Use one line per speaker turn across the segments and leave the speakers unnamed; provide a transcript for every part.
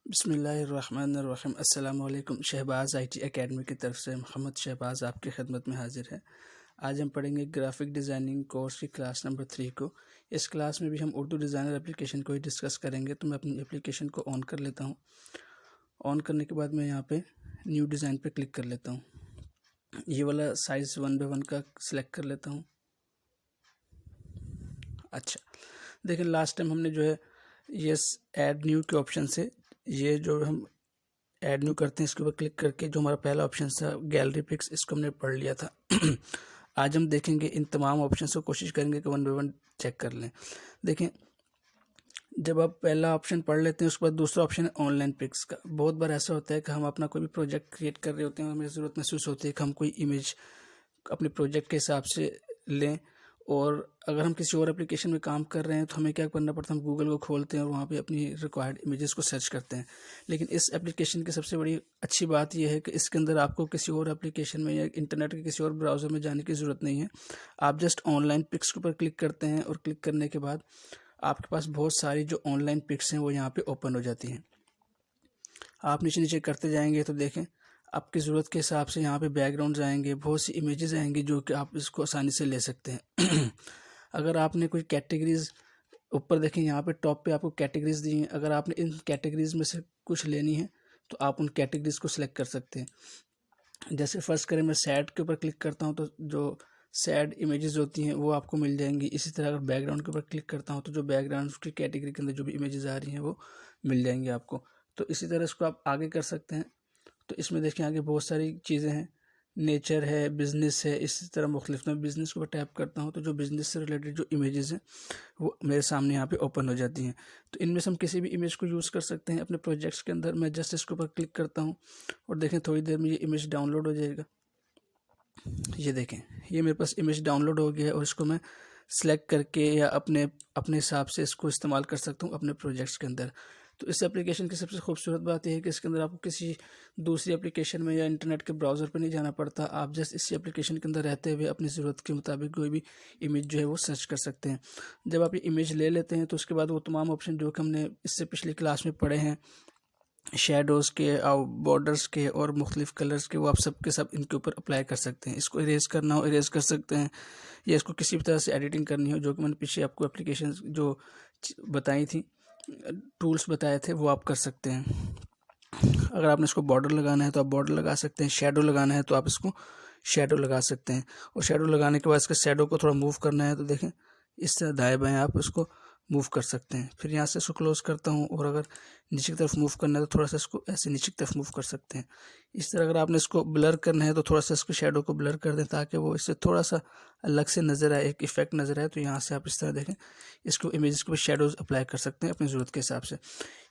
बिस्मिल्लाहिर्रहमानिर्रहीम। अस्सलाम वालेकुम। शहबाज़ आईटी एकेडमी की तरफ से मोहम्मद शहबाज़ आपकी खिदमत में हाजिर है। आज हम पढ़ेंगे ग्राफिक डिज़ाइनिंग कोर्स की क्लास नंबर 3 को। इस क्लास में भी हम उर्दू डिज़ाइनर एप्लीकेशन को ही डिस्कस करेंगे। तो मैं अपनी एप्लीकेशन को ऑन कर लेता हूँ। ऑन करने के बाद मैं यहाँ पे न्यू डिज़ाइन पे क्लिक कर लेता हूँ। ये वाला साइज़ 1/1 का सिलेक्ट कर लेता हूँ। अच्छा, देखें लास्ट टाइम हमने जो है ये ऐड न्यू के ऑप्शन से ये जो हम ऐड न्यू करते हैं इसके ऊपर क्लिक करके जो हमारा पहला ऑप्शन था गैलरी पिक्स, इसको हमने पढ़ लिया था। आज हम देखेंगे इन तमाम ऑप्शन को, कोशिश करेंगे कि 1 बाय 1 चेक कर लें। देखें, जब आप पहला ऑप्शन पढ़ लेते हैं उसके बाद दूसरा ऑप्शन है ऑनलाइन पिक्स का। बहुत बार ऐसा होता है कि हम अपना कोई भी प्रोजेक्ट क्रिएट कर रहे होते हैं और हमें ज़रूरत महसूस होती है कि हम कोई इमेज अपने प्रोजेक्ट के हिसाब से लें, और अगर हम किसी और एप्लीकेशन में काम कर रहे हैं तो हमें क्या करना पड़ता है, हम गूगल को खोलते हैं और वहाँ पे अपनी रिक्वायर्ड इमेजेस को सर्च करते हैं। लेकिन इस एप्लीकेशन की सबसे बड़ी अच्छी बात यह है कि इसके अंदर आपको किसी और एप्लीकेशन में या इंटरनेट के किसी और ब्राउज़र में जाने की ज़रूरत नहीं है। आप जस्ट ऑनलाइन पिक्स के ऊपर क्लिक करते हैं और क्लिक करने के बाद आपके पास बहुत सारी जो ऑनलाइन पिक्स हैं वो यहाँ पर ओपन हो जाती हैं। आप नीचे नीचे करते जाएंगे तो देखें आपकी ज़रूरत के हिसाब से यहाँ पे बैकग्राउंड्स आएंगे, बहुत सी इमेजेस आएंगी जो कि आप इसको आसानी से ले सकते हैं। अगर आपने कोई कैटेगरीज ऊपर देखें, यहाँ पे टॉप पे आपको कैटेगरीज दी हैं। अगर आपने इन कैटेगरीज में से कुछ लेनी है तो आप उन कैटेगरीज को सिलेक्ट कर सकते हैं। जैसे फर्स्ट करें, मैं सैड के ऊपर क्लिक करता हूँ तो जो सैड इमेजेस होती हैं वो आपको मिल जाएंगी। इसी तरह अगर बैकग्राउंड के ऊपर क्लिक करता हूँ तो जो बैकग्राउंड की कैटेगरी के अंदर जो भी इमेजेस आ रही हैं वो मिल जाएंगी आपको। तो इसी तरह इसको आप आगे कर सकते हैं। तो इसमें देखें आगे बहुत सारी चीज़ें हैं, नेचर है, बिज़नेस है, इसी तरह मुख्तलिफ। मैं बिज़नेस के ऊपर टैप करता हूँ तो जो बिज़नेस से रिलेटेड जो इमेजेस हैं वो मेरे सामने यहाँ पे ओपन हो जाती हैं। तो इनमें से हम किसी भी इमेज को यूज़ कर सकते हैं अपने प्रोजेक्ट्स के अंदर। मैं जस्ट इसके ऊपर क्लिक करता हूँ और देखें थोड़ी देर में ये इमेज डाउनलोड हो जाएगा। ये देखें, ये मेरे पास इमेज डाउनलोड हो गया है और इसको मैं सेलेक्ट करके या अपने अपने हिसाब से इसको इस्तेमाल कर सकता हूँ अपने प्रोजेक्ट्स के अंदर। तो इस एप्लीकेशन की सबसे खूबसूरत बात यह है कि इसके अंदर आपको किसी दूसरी एप्लीकेशन में या इंटरनेट के ब्राउज़र पर नहीं जाना पड़ता। आप जस्ट इसी एप्लीकेशन के अंदर रहते हुए अपनी ज़रूरत के मुताबिक कोई भी इमेज जो है वो सर्च कर सकते हैं। जब आप ये इमेज ले लेते हैं तो उसके बाद वो तमाम ऑप्शन जो कि हमने इससे पिछली क्लास में पढ़े हैं, शेडोज़ के और बॉर्डर्स के और मुख्तलिफ कलर्स के, वो आप सब के सब इनके ऊपर अप्लाई कर सकते हैं। इसको इरेज़ करना हो इरेज़ कर सकते हैं, या इसको किसी भी तरह से एडिटिंग करनी हो, जो कि मैंने पीछे आपको एप्लीकेशन जो बताई थी, टूल्स बताए थे, वो आप कर सकते हैं। अगर आपने इसको बॉर्डर लगाना है तो आप बॉर्डर लगा सकते हैं, शेडो लगाना है तो आप इसको शेडो लगा सकते हैं। और शेडो लगाने के बाद इसके शेडो को थोड़ा मूव करना है तो देखें इस तरह दाएँ बाएँ आप इसको मूव कर सकते हैं। फिर यहाँ से इसको क्लोज़ करता हूँ और अगर नीचे की तरफ मूव करना है तो थोड़ा सा इसको ऐसे नीचे की तरफ मूव कर सकते हैं। इस तरह अगर आपने इसको ब्लर करना है तो थोड़ा सा इसको शेडो को ब्लर कर दें ताकि वो इससे थोड़ा सा अलग से नज़र आए, एक इफ़ेक्ट नज़र आए। तो यहाँ से आप इस तरह देखें इसको इमेजेस के ऊपर शेडोज़ अप्लाई कर सकते हैं अपनी ज़रूरत के हिसाब से।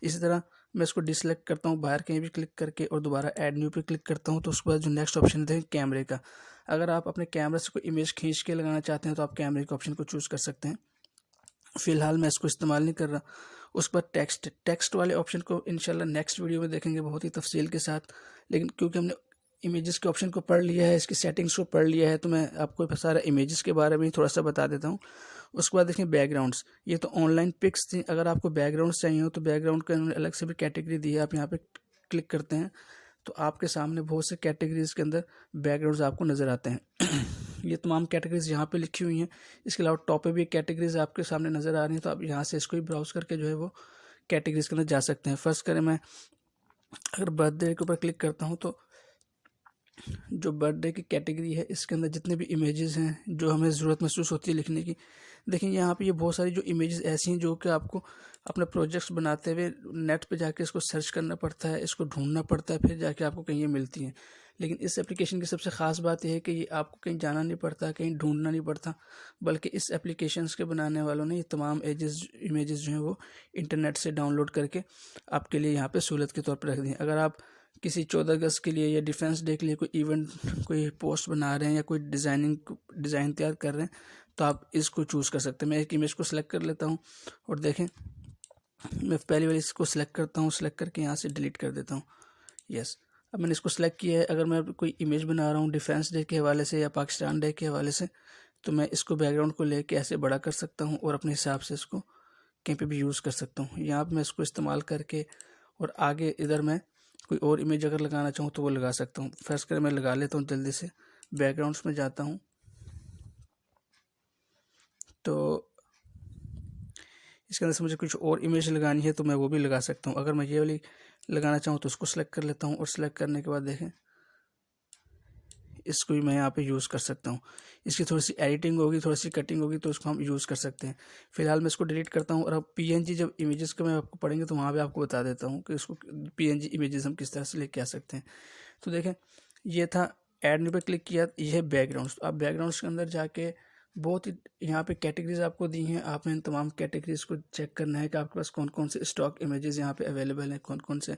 इसी तरह मैं इसको डिसलेक्ट करता हूँ बाहर कहीं भी क्लिक करके और दोबारा ऐड न्यू पे क्लिक करता हूँ। तो उसके बाद जो नेक्स्ट ऑप्शन है कैमरे का। अगर आप अपने कैमरे से कोई इमेज खींच के लगाना चाहते हैं तो आप कैमरे के ऑप्शन को चूज़ कर सकते हैं। फ़िलहाल मैं इसको इस्तेमाल नहीं कर रहा। उसके बाद टेक्स्ट वाले ऑप्शन को इंशाल्लाह नेक्स्ट वीडियो में देखेंगे बहुत ही तफसील के साथ। लेकिन क्योंकि हमने इमेजेस के ऑप्शन को पढ़ लिया है, इसकी सेटिंग्स को पढ़ लिया है, तो मैं आपको सारा इमेजेस के बारे में थोड़ा सा बता देता हूँ। उसके बाद देखें बैकग्राउंड्स, ये तो ऑनलाइन पिक्स थी। अगर आपको बैकग्राउंड्स चाहिए हो तो बैकग्राउंड का उन्होंने अलग से भी कैटेगरी दी है। आप यहाँ पे क्लिक करते हैं तो आपके सामने बहुत से कैटेगरीज़ के अंदर बैकग्राउंड्स आपको नज़र आते हैं। ये तमाम कैटेगरीज़ यहाँ पे लिखी हुई हैं। इसके अलावा टॉप पे भी कैटेगरीज़ आपके सामने नज़र आ रही हैं, तो आप यहाँ से इसको ही ब्राउज़ करके जो है वो कैटेगरीज़ के अंदर जा सकते हैं। फर्स्ट करें, मैं अगर बर्थडे के ऊपर क्लिक करता हूँ तो जो बर्थडे की कैटेगरी है इसके अंदर जितने भी इमेजेस हैं जो हमें ज़रूरत महसूस होती है लिखने की, देखिए यहाँ पे ये बहुत सारी जो इमेजेस ऐसी हैं जो कि आपको अपने प्रोजेक्ट्स बनाते हुए नेट पे जाके इसको सर्च करना पड़ता है, इसको ढूंढना पड़ता है, फिर जाके आपको कहीं ये मिलती हैं। लेकिन इस एप्लीकेशन की सबसे ख़ास बात यह है कि ये आपको कहीं जाना नहीं पड़ता, कहीं ढूंढना नहीं पड़ता, बल्कि इस एप्लीकेशंस के बनाने वालों ने ये तमाम इमेजेस जो हैं वो इंटरनेट से डाउनलोड करके आपके लिए यहाँ पर सहूलत के तौर पर रख दी। अगर आप किसी 14 अगस्त के लिए या डिफेंस डे के लिए कोई इवेंट, कोई पोस्ट बना रहे हैं या कोई डिज़ाइन तैयार कर रहे हैं तो आप इसको चूज़ कर सकते हैं। मैं एक इमेज को सिलेक्ट कर लेता हूँ और देखें मैं पहली बार इसको सिलेक्ट करता हूँ, सिलेक्ट करके यहाँ से डिलीट कर देता हूँ। यस, अब मैंने इसको सिलेक्ट किया है। अगर मैं कोई इमेज बना रहा हूँ डिफेंस डे के हवाले से या पाकिस्तान डे के हवाले से, तो मैं इसको बैकग्राउंड को लेके ऐसे बड़ा कर सकता हूँ और अपने हिसाब से इसको कहीं पे भी यूज़ कर सकता हूँ। यहाँ पर मैं इसको इस्तेमाल करके और आगे इधर मैं कोई और इमेज अगर लगाना चाहूँ तो वो लगा सकता हूँ। फर्स्ट कर मैं लगा लेता हूँ जल्दी से, बैकग्राउंड्स में जाता हूँ। तो इसके अंदर से मुझे कुछ और इमेज लगानी है तो मैं वो भी लगा सकता हूँ। अगर मैं ये वाली लगाना चाहूँ तो उसको सेलेक्ट कर लेता हूँ, और सेलेक्ट करने के बाद देखें इसको भी मैं यहाँ पे यूज़ कर सकता हूँ। इसकी थोड़ी सी एडिटिंग होगी, थोड़ी सी कटिंग होगी, तो उसको हम यूज़ कर सकते हैं। फिलहाल मैं इसको डिलीट करता हूँ, और अब पीएनजी जब इमेजेस को मैं आपको पढ़ेंगे तो वहाँ पे आपको बता देता हूँ कि इसको पीएनजी इमेजेस हम किस तरह से लेके आ सकते हैं। तो देखें ये था, ऐड न्यू पे क्लिक किया, ये है बैकग्राउंड्स। तो आप बैकग्राउंड्स के अंदर जाके बहुत ही यहाँ पे कैटेगरीज आपको दी हैं, आपने इन तमाम कैटेगरीज को चेक करना है कि आपके पास कौन कौन से स्टॉक इमेजेस यहाँ पे अवेलेबल हैं, कौन कौन से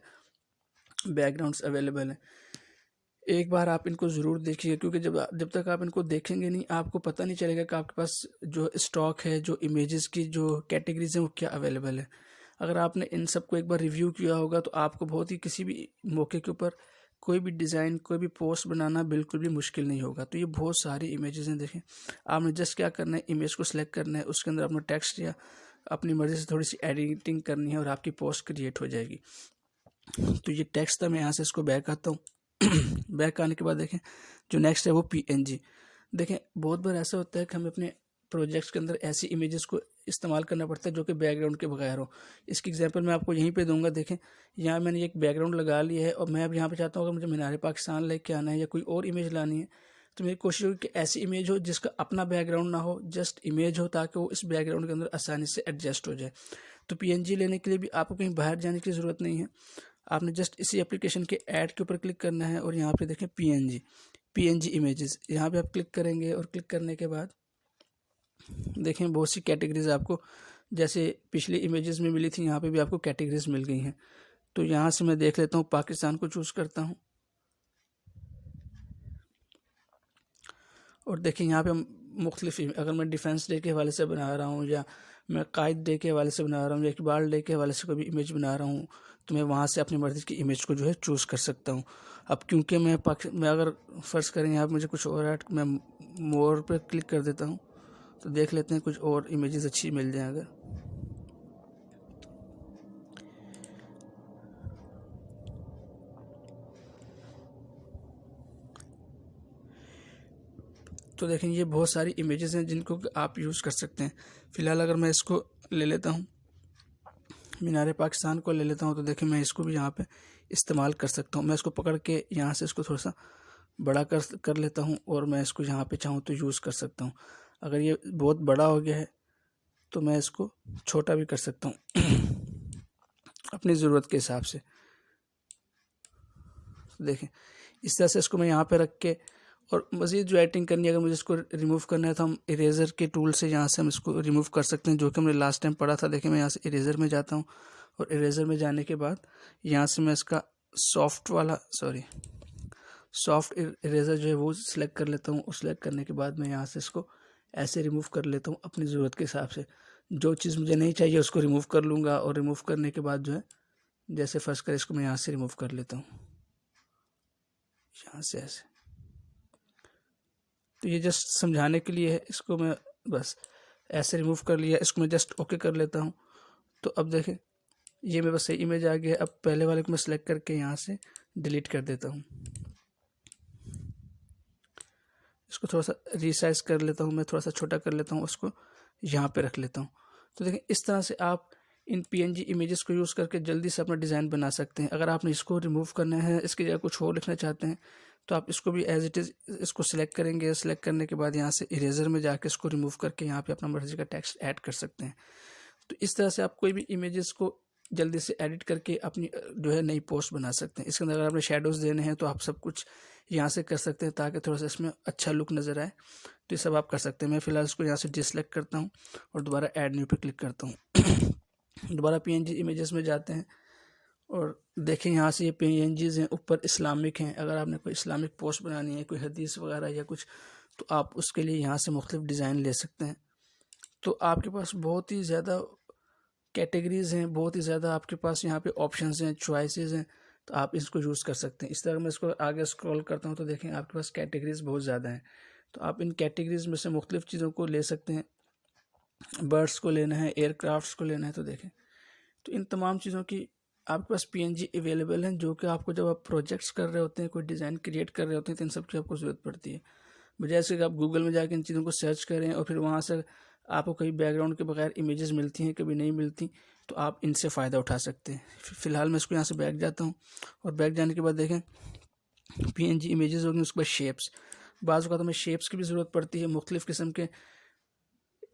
बैकग्राउंड्स अवेलेबल हैं। एक बार आप इनको ज़रूर देखिए, क्योंकि जब तक आप इनको देखेंगे नहीं आपको पता नहीं चलेगा कि आपके पास जो स्टॉक है, जो इमेजेस की जो कैटेगरीज हैं वो क्या अवेलेबल है। अगर आपने इन सबको एक बार रिव्यू किया होगा तो आपको बहुत ही किसी भी मौके के ऊपर कोई भी डिज़ाइन, कोई भी पोस्ट बनाना बिल्कुल भी मुश्किल नहीं होगा। तो ये बहुत सारी इमेजेस हैं, देखें आपने जस्ट क्या करना है, इमेज को सिलेक्ट करना है, उसके अंदर अपना टेक्स्ट या अपनी मर्ज़ी से थोड़ी सी एडिटिंग करनी है और आपकी पोस्ट क्रिएट हो जाएगी। तो ये टेक्स्ट था, मैं यहाँ से इसको बैक आता हूँ। बैक आने के बाद देखें जो नेक्स्ट है वो पीएनजी। देखें बहुत बार ऐसा होता है कि हमें अपने प्रोजेक्ट्स के अंदर ऐसी इमेजेस को इस्तेमाल करना पड़ता है जो कि बैकग्राउंड के बगैर हो। इसकी एग्जांपल मैं आपको यहीं पे दूंगा। देखें यहाँ मैंने एक बैकग्राउंड लगा लिया है, और मैं अब यहाँ पे चाहता हूँ अगर मुझे मीनार पाकिस्तान लेके आना है या कोई और इमेज लानी है, तो मेरी कोशिश होगी कि ऐसी इमेज हो जिसका अपना बैकग्राउंड ना हो, जस्ट इमेज हो, ताकि वो इस बैकग्राउंड के अंदर आसानी से एडजस्ट हो जाए। तो पीएनजी लेने के लिए भी आपको कहीं बाहर जाने की ज़रूरत नहीं है, आपने जस्ट इसी एप्लीकेशन के ऐड के ऊपर क्लिक करना है, और यहाँ पे देखें पीएनजी इमेजेस, यहाँ पे आप क्लिक करेंगे, और क्लिक करने के बाद देखें बहुत सी कैटेगरीज आपको जैसे पिछली इमेजेस में मिली थी, यहाँ पे भी आपको कैटेगरीज मिल गई हैं। तो यहाँ से मैं देख लेता हूँ, पाकिस्तान को चूज़ करता हूँ, और देखिए यहाँ पे मुख्तलिफ, अगर मैं डिफेंस डे के हवाले से बना रहा हूँ, या मैं कायद डे के हवाले से बना रहा हूँ, या इकबाल डे के हवाले से कोई भी इमेज बना रहा हूँ, तो मैं वहाँ से अपनी मर्ज़ी की इमेज को जो है चूज़ कर सकता हूँ। अब क्योंकि मैं अगर फ़र्ज़ करें यहाँ पर मुझे कुछ और ऐड, मैं मोर पे क्लिक कर देता हूँ, तो देख लेते हैं कुछ और इमेजेस अच्छी मिल जाए अगर। तो देखें ये बहुत सारी इमेजेस हैं जिनको आप यूज़ कर सकते हैं। फ़िलहाल अगर मैं इसको ले लेता हूँ, मीनार पाकिस्तान को ले लेता हूँ, तो देखें मैं इसको भी यहाँ पे इस्तेमाल कर सकता हूँ। मैं इसको पकड़ के यहाँ से इसको थोड़ा सा बड़ा कर लेता हूँ, और मैं इसको यहाँ पे चाहूँ तो यूज़ कर सकता हूँ। अगर ये बहुत बड़ा हो गया है तो मैं इसको छोटा भी कर सकता हूँ अपनी ज़रूरत के हिसाब से। देखें इस तरह से इसको मैं यहाँ पे रख के, और मज़ीद जो एडिटिंग करनी है, अगर मुझे इसको रिमूव करना है तो हम इरेज़र के टूल से यहाँ से हम इसको रिमूव कर सकते हैं, जो कि हमने लास्ट टाइम पढ़ा था। देखिए मैं यहाँ से इरेज़र में जाता हूँ, और इरेज़र में जाने के बाद यहाँ से मैं इसका सॉफ्ट इरेज़र जो है वो सिलेक्ट कर लेता हूँ। सिलेक्ट करने के बाद मैं यहाँ से इसको ऐसे रिमूव कर लेता हूँ अपनी ज़रूरत के हिसाब से। जो चीज़ मुझे नहीं चाहिए उसको रिमूव कर लूँगा, और रिमूव करने के बाद जो है जैसे फर्स्ट कर इसको मैं यहाँ से रिमूव कर लेता हूँ, यहाँ से ऐसे। तो ये जस्ट समझाने के लिए है, इसको मैं बस ऐसे रिमूव कर लिया, इसको मैं जस्ट ओके कर लेता हूँ। तो अब देखें ये मेरे पास सही इमेज आ गया। अब पहले वाले को मैं सेलेक्ट करके यहाँ से डिलीट कर देता हूँ। इसको थोड़ा सा रिसाइज कर लेता हूँ, मैं थोड़ा सा छोटा कर लेता हूँ, उसको यहाँ पे रख लेता हूँ। तो देखें इस तरह से आप इन पीएनजी इमेजेस को यूज़ करके जल्दी से अपना डिज़ाइन बना सकते हैं। अगर आपने इसको रिमूव करना है, इसकी जगह कुछ और लिखना चाहते हैं, तो आप इसको भी एज इट इज़ इसको सिलेक्ट करेंगे। सिलेक्ट करने के बाद यहाँ से इरेज़र में जाके इसको रिमूव करके यहाँ पे अपना मर्ज़ी का टेक्स्ट ऐड कर सकते हैं। तो इस तरह से आप कोई भी इमेजेस को जल्दी से एडिट करके अपनी जो है नई पोस्ट बना सकते हैं। इसके अंदर अगर आपने शेडोज़ देने हैं तो आप सब कुछ यहाँ से कर सकते हैं, ताकि थोड़ा सा इसमें अच्छा लुक नज़र आए। तो ये सब आप कर सकते हैं। मैं फ़िलहाल इसको यहाँ से डिसलेक्ट करता हूँ, और दोबारा ऐड न्यू पे क्लिक करता हूँ। दोबारा पीएनजी इमेजेस में जाते हैं, और देखें यहाँ से ये पीएनजीज हैं, ऊपर इस्लामिक हैं। अगर आपने कोई इस्लामिक पोस्ट बनानी है, कोई हदीस वगैरह या कुछ, तो आप उसके लिए यहाँ से मुख्तलिफ डिज़ाइन ले सकते हैं। तो आपके पास बहुत ही ज़्यादा कैटेगरीज़ हैं, बहुत ही ज़्यादा आपके पास यहाँ पे ऑप्शंस हैं, चॉइसेस हैं, तो आप इसको यूज़ कर सकते हैं। इस तरह मैं इसको आगे स्क्रॉल करता हूँ तो देखें आपके पास कैटेगरीज़ बहुत ज़्यादा हैं। तो आप इन कैटेगरीज़ में से मुख्तलिफ चीज़ों को ले सकते हैं। बर्ड्स को लेना है, एयरक्राफ्ट्स को लेना है, तो देखें तो इन तमाम चीज़ों की आपके पास पीएनजी अवेलेबल हैं, जो कि आपको जब आप प्रोजेक्ट्स कर रहे होते हैं, कोई डिज़ाइन क्रिएट कर रहे होते हैं, तो इन सब की आपको ज़रूरत पड़ती है। बजाय से कि आप गूगल में जाके इन चीज़ों को सर्च करें और फिर वहाँ से आपको कहीं बैकग्राउंड के बगैर इमेजेस मिलती हैं, कभी नहीं मिलती, तो आप इनसे फ़ायदा उठा सकते हैं। फ़िलहाल मैं इसको यहाँ से बैक जाता हूँ, और बैक जाने के बाद देखें पीएनजी इमेजेस होगी, उसके बाद शेप्स। बाज़ का तो हमें शेप्स की भी ज़रूरत पड़ती है मुख्तलिफ़ किस्म के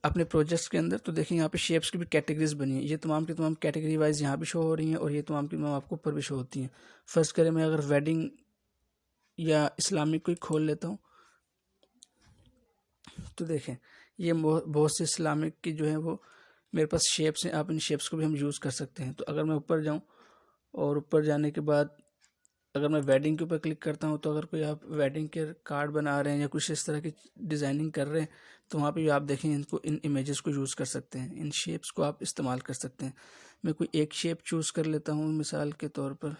अपने प्रोजेक्ट्स के अंदर। तो देखिए यहाँ पे शेप्स की भी कैटेगरीज बनी है, ये तमाम की तमाम कैटेगरी वाइज यहाँ भी शो हो रही हैं, और ये तमाम की तमाम आपको ऊपर भी शो होती हैं। फर्स्ट करें, मैं अगर वेडिंग या इस्लामिक कोई खोल लेता हूँ, तो देखें ये बहुत से इस्लामिक की जो है वो मेरे पास शेप्स हैं। आप इन शेप्स को भी हम यूज़ कर सकते हैं। तो अगर मैं ऊपर जाऊँ, और ऊपर जाने के बाद अगर मैं वेडिंग के ऊपर क्लिक करता हूँ, तो अगर कोई आप वेडिंग के कार्ड बना रहे हैं या कुछ इस तरह की डिज़ाइनिंग कर रहे हैं, तो वहाँ पे भी आप देखें इनको, इन इमेजेस को यूज़ कर सकते हैं, इन शेप्स को आप इस्तेमाल कर सकते हैं। मैं कोई एक शेप चूज़ कर लेता हूँ, मिसाल के तौर पर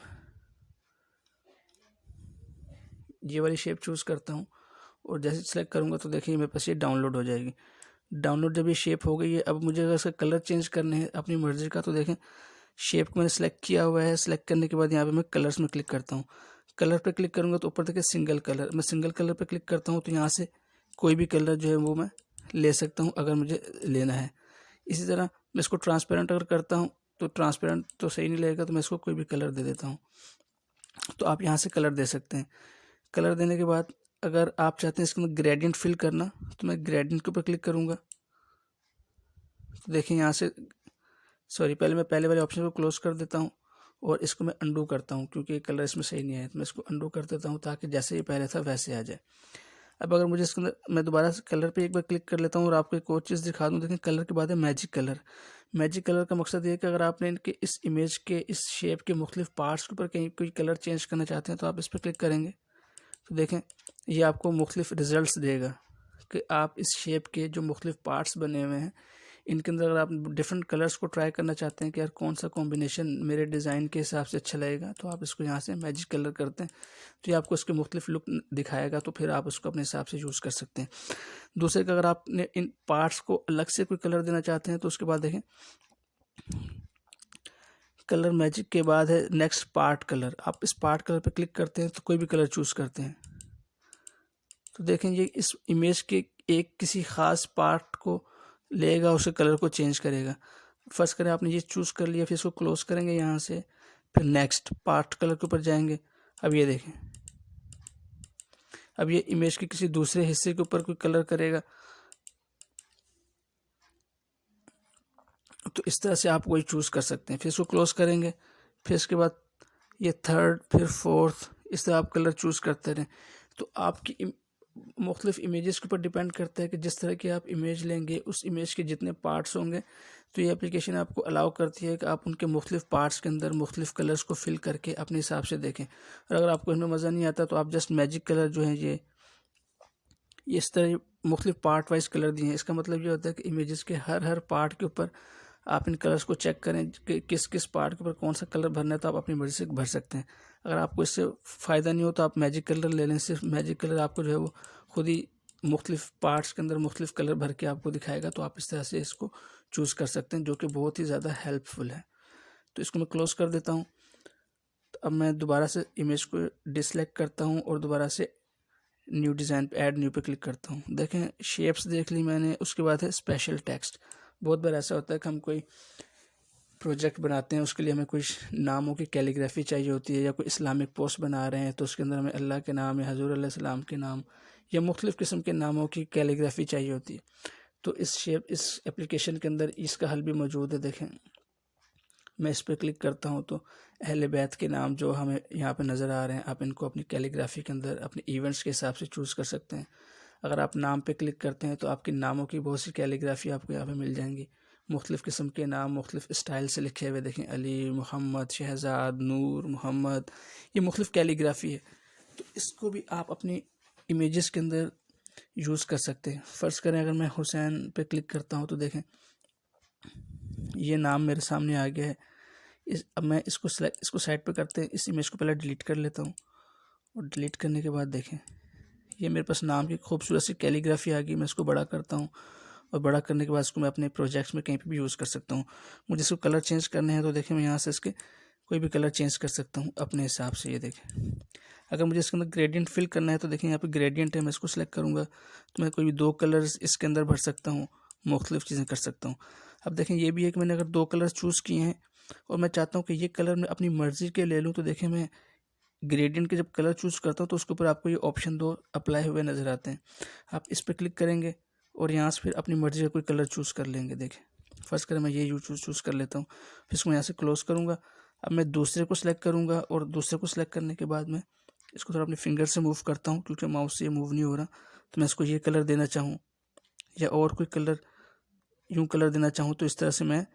ये वाली शेप चूज़ करता हूँ, और जैसे सेलेक्ट करूँगा तो देखिए मेरे पास ये डाउनलोड हो जाएगी। डाउनलोड जब ये शेप हो गई है, अब मुझे अगर इसका कलर चेंज करने हैं अपनी मर्ज़ी का, तो देखें शेप को मैंने सेलेक्ट किया हुआ है। सेलेक्ट करने के बाद यहाँ पे मैं कलर्स में क्लिक करता हूँ। कलर पे क्लिक करूँगा तो ऊपर देखिए सिंगल कलर, मैं सिंगल कलर पे क्लिक करता हूँ, तो यहाँ से कोई भी कलर जो है वो मैं ले सकता हूँ अगर मुझे लेना है। इसी तरह मैं इसको ट्रांसपेरेंट अगर करता हूँ, तो ट्रांसपेरेंट तो सही नहीं लगेगा, तो मैं इसको कोई भी कलर दे देता हूँ। तो आप यहाँ से कलर दे सकते हैं। कलर देने के बाद अगर आप चाहते हैं इसके अंदर ग्रेडियंट फिल करना, तो मैं ग्रेडियंट के ऊपर क्लिक करूँगा। तो देखिए यहाँ से, सॉरी, पहले मैं पहले वाले ऑप्शन को क्लोज कर देता हूँ, और इसको मैं अंडू करता हूँ, क्योंकि कलर इसमें सही नहीं है। तो मैं इसको अंडू कर देता हूँ, ताकि जैसे ही पहले था वैसे आ जाए। अब अगर मुझे इसके अंदर, मैं दोबारा से कलर पे एक बार क्लिक कर लेता हूँ, और आपको एक और चीज़ दिखा दूँ। देखें कलर के बाद है मैजिक कलर। मैजिक कलर का मकसद ये है कि अगर आपने इनके इस इमेज के इस शेप के मुख्तलिफ पार्ट्स के ऊपर कहीं कोई कलर चेंज करना चाहते हैं, तो आप इस पर क्लिक करेंगे, तो देखें ये आपको मुख्तलिफ रिजल्ट्स देगा कि आप इस शेप के जो मुख्तलिफ पार्ट्स बने हुए हैं, इनके अंदर अगर आप डिफरेंट कलर्स को ट्राई करना चाहते हैं कि यार कौन सा कॉम्बिनेशन मेरे डिज़ाइन के हिसाब से अच्छा लगेगा, तो आप इसको यहाँ से मैजिक कलर करते हैं, तो ये आपको उसके मुख्तलिफ लुक दिखाएगा। तो फिर आप उसको अपने हिसाब से यूज़ कर सकते हैं। दूसरे का, अगर आपने इन पार्ट्स को अलग से कोई कलर देना चाहते हैं, तो उसके बाद देखें कलर मैजिक के बाद है नेक्स्ट पार्ट कलर। आप इस पार्ट कलर पर क्लिक करते हैं, तो कोई भी कलर चूज़ करते हैं, तो देखें ये इस इमेज के एक किसी ख़ास पार्ट को लेगा, उसके कलर को चेंज करेगा। फर्स्ट करें आपने ये चूज़ कर लिया, फिर इसको क्लोज करेंगे यहाँ से, फिर नेक्स्ट पार्ट कलर के ऊपर जाएंगे। अब ये देखें, अब ये इमेज के किसी दूसरे हिस्से के ऊपर कोई कलर करेगा। तो इस तरह से आप वही चूज़ कर सकते हैं। फिर इसको क्लोज करेंगे, फिर इसके बाद ये थर्ड, फिर फोर्थ, इस तरह आप कलर चूज़ करते रहें। तो आपकी मुख्तलिफ इमेजेस के ऊपर डिपेंड करता है कि जिस तरह की आप इमेज लेंगे, उस इमेज के जितने पार्ट्स होंगे, तो ये एप्लीकेशन आपको अलाउ करती है कि आप उनके मुख्तलिफ पार्ट्स के अंदर मुख्तलिफ कलर्स को फिल करके अपने हिसाब से देखें। और अगर आपको इनमें मज़ा नहीं आता, तो आप जस्ट मैजिक कलर जो है ये इस तरह मुख्तलिफ पार्ट वाइज कलर दिए हैं। इसका मतलब ये होता है कि इमेजेस के हर हर पार्ट के ऊपर आप इन कलर्स को चेक करें कि किस किस पार्ट के ऊपर कौन सा कलर भरना है, तो आप अपनी मर्ज़ी से भर सकते हैं। अगर आपको इससे फ़ायदा नहीं हो, तो आप मैजिक कलर ले लें। सिर्फ मैजिक कलर आपको जो है वो खुद ही मुख्तलिफ पार्ट्स के अंदर मुख्तलिफ कलर भर के आपको दिखाएगा। तो आप इस तरह से इसको चूज़ कर सकते हैं, जो कि बहुत ही ज़्यादा हेल्पफुल है। तो इसको मैं क्लोज़ कर देता हूँ। तो अब मैं दोबारा से इमेज को डिसलेक्ट करता हूँ, और दोबारा से न्यू डिज़ाइन पे, ऐड न्यू पे क्लिक करता हूँ। देखें शेप्स देख ली मैंने। उसके बाद है स्पेशल टेक्स्ट। बहुत बार ऐसा होता है कि हम कोई प्रोजेक्ट बनाते हैं, उसके लिए हमें कुछ नामों की कैलीग्राफी चाहिए होती है, या कोई इस्लामिक पोस्ट बना रहे हैं, तो उसके अंदर हमें अल्लाह के नाम या हज़ूर अलैहिस्सलाम के नाम या मुख्तलिफ़ किस्म के नामों की कैलीग्राफी चाहिए होती है। तो इस एप्लीकेशन के अंदर इसका हल भी मौजूद है। देखें मैं इस पर क्लिक करता हूँ, तो अहले बैत के नाम जो हमें यहाँ पे नज़र आ रहे हैं, आप इनको अपनी कैलीग्राफी के अंदर अपने इवेंट्स के हिसाब से चूज़ कर सकते हैं। अगर आप नाम पे क्लिक करते हैं, तो आपके नामों की बहुत सी कैलीग्राफी आपको यहाँ पे मिल जाएंगी। मुख्तलिफ़ किस्म के नाम मुख्तलिफ़ स्टाइल से लिखे हुए देखें, अली, मोहम्मद, शहजाद, नूर, मोहम्मद, ये मुख्तलिफ़ कैलीग्राफी है। तो इसको भी आप अपनी इमेजेस के अंदर यूज़ कर सकते हैं। फ़र्ज़ करें अगर मैं हुसैन पे क्लिक करता हूँ, तो देखें ये नाम मेरे सामने आ गया है। अब मैं इसको साइड पे करते हैं, इस इमेज को पहले डिलीट कर लेता हूँ, और डिलीट करने के बाद देखें ये मेरे पास नाम की खूबसूरत सी कैलीग्राफी आ गई। मैं इसको बड़ा करता हूँ, और बड़ा करने के बाद इसको मैं अपने प्रोजेक्ट्स में कहीं पे भी यूज़ कर सकता हूँ। मुझे इसको कलर चेंज करने हैं, तो देखें मैं यहाँ से इसके कोई भी कलर चेंज कर सकता हूँ अपने हिसाब से। ये देखें, अगर मुझे इसके अंदर ग्रेडियंट फिल करना है तो देखिए यहाँ पे ग्रेडियंट है, मैं इसको सिलेक्ट करूँगा तो मैं कोई भी 2 कलर्स इसके अंदर भर सकता हूँ, मुख्तलिफ चीज़ें कर सकता हूँ। अब देखें ये भी है कि मैंने अगर 2 कलर्स चूज़ किए हैं और मैं चाहता हूँ कि ये कलर मैं अपनी मर्ज़ी के ले लूँ, तो देखिए मैं ग्रेडियंट के जब कलर चूज़ करता हूँ तो उसके ऊपर आपको ये ऑप्शन 2 अप्लाई हुए नज़र आते हैं। आप इस पर क्लिक करेंगे और यहाँ से फिर अपनी मर्ज़ी का कोई कलर चूज़ कर लेंगे। देखें, फर्स्ट कलर मैं ये चूज़ कर लेता हूँ, फिर इसको यहाँ से क्लोज़ करूँगा। अब मैं दूसरे को सिलेक्ट करूँगा और दूसरे को सिलेक्ट करने के बाद मैं इसको थोड़ा अपने फिंगर से मूव करता हूँ, क्योंकि माउस से ये मूव नहीं हो रहा। तो मैं इसको ये कलर देना चाहूँ या और कोई कलर यूँ कलर देना चाहूँ, तो इस तरह से मैं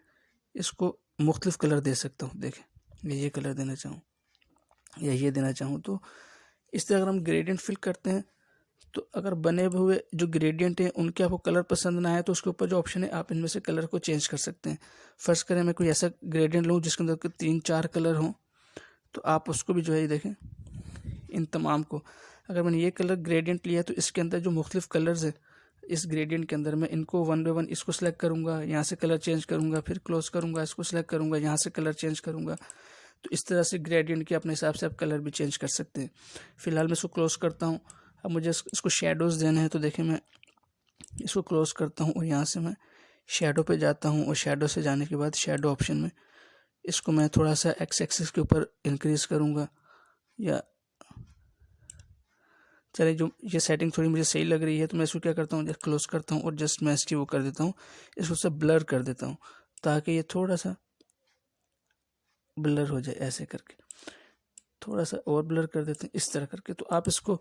इसको मुख्तलिफ कलर दे सकता हूँ। देखें, ये कलर देना चाहूँ या ये देना चाहूँ, तो इस तरह अगर हम ग्रेडियंट फिल करते हैं तो अगर बने हुए जो ग्रेडियंट हैं उनके आपको कलर पसंद ना आए तो उसके ऊपर जो ऑप्शन है आप इनमें से कलर को चेंज कर सकते हैं। फर्स्ट करें मैं कोई ऐसा ग्रेडियंट लूँ जिसके अंदर 3-4 कलर हों, तो आप उसको भी जो है देखें, इन तमाम को अगर मैंने ये कलर ग्रेडियंट लिया तो इसके अंदर जो मुख्तलिफ कलर्स है इस ग्रेडियंट के अंदर मैं इनको 1 बाय 1 इसको सिलेक्ट करूँगा, यहाँ से कलर चेंज करूँगा, फिर क्लोज करूँगा, इसको सिलेक्ट करूँगा, यहाँ से कलर चेंज करूँगा। तो इस तरह से ग्रेडियंट के अपने हिसाब से आप कलर भी चेंज कर सकते हैं। फिलहाल मैं इसको क्लोज करता हूँ। अब मुझे इसको शेडोज़ देने हैं, तो देखिए मैं इसको क्लोज करता हूँ और यहाँ से मैं शेडो पे जाता हूँ और शेडो से जाने के बाद शेडो ऑप्शन में इसको मैं थोड़ा सा एक्स एक्सिस के ऊपर इंक्रीज़ करूँगा, या चलिए जो ये सेटिंग थोड़ी मुझे सही लग रही है तो मैं इसको क्या करता हूँ, जस्ट क्लोज करता हूँ और जस्ट मैं इसकी वो कर देता हूँ, इसको सब ब्लर कर देता हूँ ताकि ये थोड़ा सा ब्लर हो जाए। ऐसे करके थोड़ा सा और ब्लर कर देते हैं इस तरह करके। तो आप इसको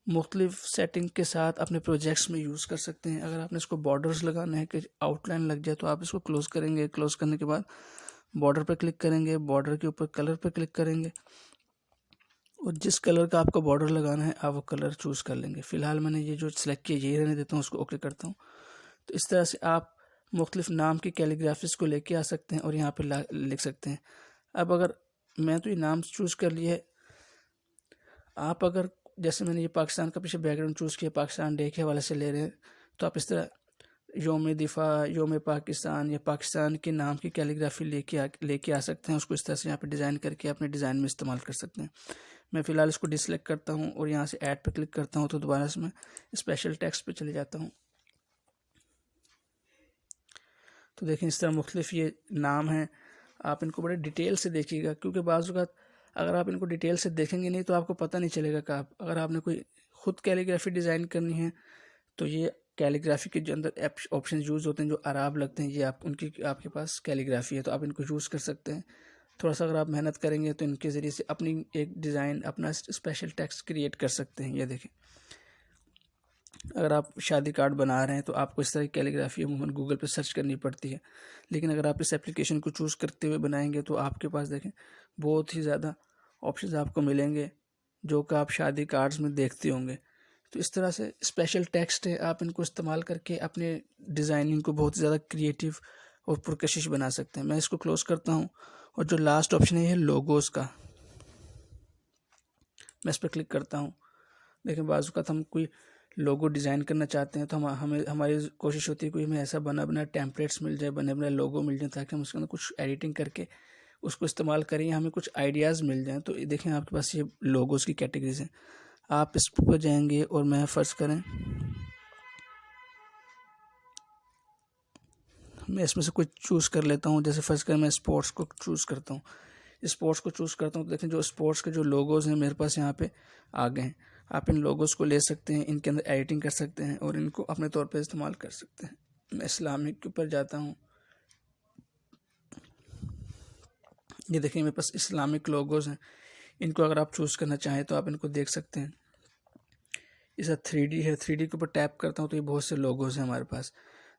मुख्तलिफ सेटिंग के साथ अपने प्रोजेक्ट्स में यूज़ कर सकते हैं। अगर आपने इसको बॉर्डर्स लगाना है कि आउटलाइन लग जाए तो आप इसको क्लोज़ करेंगे, क्लोज़ करने के बाद बॉर्डर पर क्लिक करेंगे, बॉर्डर के ऊपर कलर पर क्लिक करेंगे और जिस कलर का आपको बॉर्डर लगाना है आप वो कलर चूज़ कर लेंगे। फ़िलहाल मैंने ये जो सिलेक्ट किया यही रहने देता हूँ, उसको ओके करता हूँ। तो इस तरह से आप मुख्तलिफ नाम की कैलीग्राफीज़ को लेके आ सकते हैं और यहाँ पर लिख सकते हैं। अब अगर मैं तो ये नाम चूज़ कर लिया है, आप अगर जैसे मैंने ये पाकिस्तान का पीछे बैकग्राउंड चूज़ किया, पाकिस्तान डे के हवाले से ले रहे हैं, तो आप इस तरह योम दिफ़ा, योम पाकिस्तान या पाकिस्तान के नाम की कैलीग्राफी लेके आ सकते हैं। उसको इस तरह से यहाँ पे डिज़ाइन करके अपने डिज़ाइन में इस्तेमाल कर सकते हैं। मैं फ़िलहाल इसको डिसलेक्ट करता हूँ और यहाँ से ऐड पे क्लिक करता हूँ, तो दोबारा से मैं स्पेशल टेक्स्ट पे चले जाता हूँ। तो देखें इस तरह मुख्तलिफ ये नाम हैं, आप इनको बड़े डिटेल से देखिएगा, क्योंकि बाज़ औक़ात अगर आप इनको डिटेल से देखेंगे नहीं तो आपको पता नहीं चलेगा कि आप अगर आपने कोई ख़ुद कैलीग्राफी डिज़ाइन करनी है तो ये कैलीग्राफी के जो अंदर ऑप्शन यूज़ होते हैं जो अराब लगते हैं, ये आप उनकी आपके पास कैलीग्राफी है तो आप इनको यूज़ कर सकते हैं। थोड़ा सा अगर आप मेहनत करेंगे तो इनके ज़रिए से अपनी एक डिज़ाइन, अपना स्पेशल टेक्स्ट क्रिएट कर सकते हैं। ये देखें, अगर आप शादी कार्ड बना रहे हैं तो आपको इस तरह की कैलीग्राफी अमूमन गूगल पे सर्च करनी पड़ती है, लेकिन अगर आप इस एप्लीकेशन को चूज़ करते हुए बनाएंगे तो आपके पास देखें बहुत ही ज़्यादा ऑप्शंस आपको मिलेंगे जो कि आप शादी कार्ड्स में देखते होंगे। तो इस तरह से स्पेशल टेक्स्ट है, आप इनको इस्तेमाल करके अपने डिज़ाइनिंग को बहुत ज़्यादा क्रिएटिव और पुरकशिश बना सकते हैं। मैं इसको क्लोज़ करता हूँ और जो लास्ट ऑप्शन है ये लोगोज़ का, मैं इस पर क्लिक करता हूँ। देखें बाजू का हम कोई लोगो डिज़ाइन करना चाहते हैं तो हमें हमारी कोशिश होती है कोई हमें ऐसा बना बना टेम्पलेट्स मिल जाए, बने बनाए लोगो मिल जाए ताकि हम उसके अंदर कुछ एडिटिंग करके उसको इस्तेमाल करें या हमें कुछ आइडियाज़ मिल जाएँ। तो देखें आपके पास ये लोगोज़ की कैटेगरीज हैं, आप इस पर जाएंगे और मैं फ़र्ज़ करें मैं इसमें से कुछ चूज़ कर लेता हूँ। जैसे फ़र्ज़ करें मैं स्पोर्ट्स को चूज़ करता हूँ, स्पोर्ट्स को चूज़ करता हूँ तो देखें जो स्पोर्ट्स के जो लोगोज़ हैं मेरे पास यहाँ पे आ गए हैं। आप इन लोगोज़ को ले सकते हैं, इनके अंदर एडिटिंग कर सकते हैं और इनको अपने तौर पे इस्तेमाल कर सकते हैं। मैं इस्लामिक के ऊपर जाता हूँ, ये देखें मेरे पास इस्लामिक लोगोज़ हैं। इनको अगर आप चूज़ करना चाहें तो आप इनको देख सकते हैं। इसे 3D है, 3D के ऊपर टैप करता हूँ तो ये बहुत से लोगोज़ हैं हमारे पास,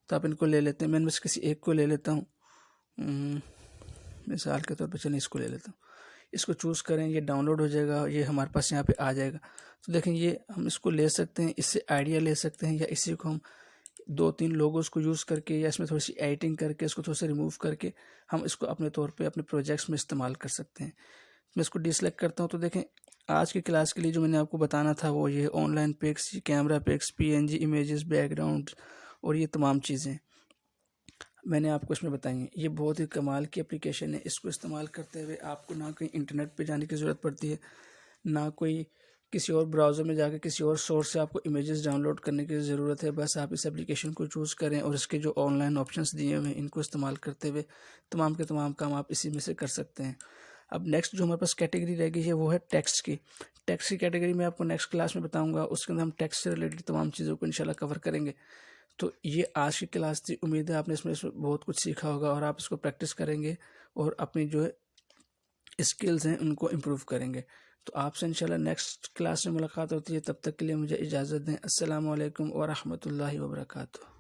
तो आप इनको ले लेते हैं। मैं इनमें से किसी एक को ले लेता हूँ, मिसाल के तौर पे चलिए इसको ले लेता हूँ। इसको चूज़ करें, ये डाउनलोड हो जाएगा, ये हमारे पास यहाँ पे आ जाएगा। तो देखें ये हम इसको ले सकते हैं, इससे आइडिया ले सकते हैं या इसी को हम 2-3 लोगोस को यूज़ करके या इसमें थोड़ी सी एडिटिंग करके इसको थोड़ा सा रिमूव करके हम इसको अपने तौर पे अपने प्रोजेक्ट्स में इस्तेमाल कर सकते हैं। मैं इसको डिसलेक्ट करता हूँ। तो देखें आज की क्लास के लिए जो मैंने आपको बताना था वो ये online pics, camera pics, PNG images, background और ये तमाम चीज़ें। मैंने आपको इसमें बताई हैं। ये बहुत ही कमाल की एप्लीकेशन है। इसको इस्तेमाल करते हुए आपको ना कहीं इंटरनेट पे जाने की ज़रूरत पड़ती है, ना कोई किसी और ब्राउज़र में जाकर किसी और सोर्स से आपको इमेजेस डाउनलोड करने की ज़रूरत है। बस आप इस एप्लीकेशन को चूज़ करें और इसके जो ऑनलाइन ऑप्शंस दिए हुए हैं इनको इस्तेमाल करते हुए तमाम के तमाम काम आप इसी में से कर सकते हैं। अब नेक्स्ट जो हमारे पास कैटेगरी रह गई है वो है टेक्स्ट की। टेक्स्ट की कैटेगरी में आपको नेक्स्ट क्लास में बताऊँगा। उसके अंदर हम टेक्स्ट से रिलेटेड तमाम चीज़ों को इंशाल्लाह कवर करेंगे। तो ये आज की क्लास थी। उम्मीद है आपने इसमें से बहुत कुछ सीखा होगा और आप इसको प्रैक्टिस करेंगे और अपनी जो है स्किल्स हैं उनको इम्प्रूव करेंगे। तो आपसे इंशाल्लाह नेक्स्ट क्लास में मुलाकात होती है। तब तक के लिए मुझे इजाज़त दें। अस्सलामु अलैकुम व रहमतुल्लाहि व बरकातुहू।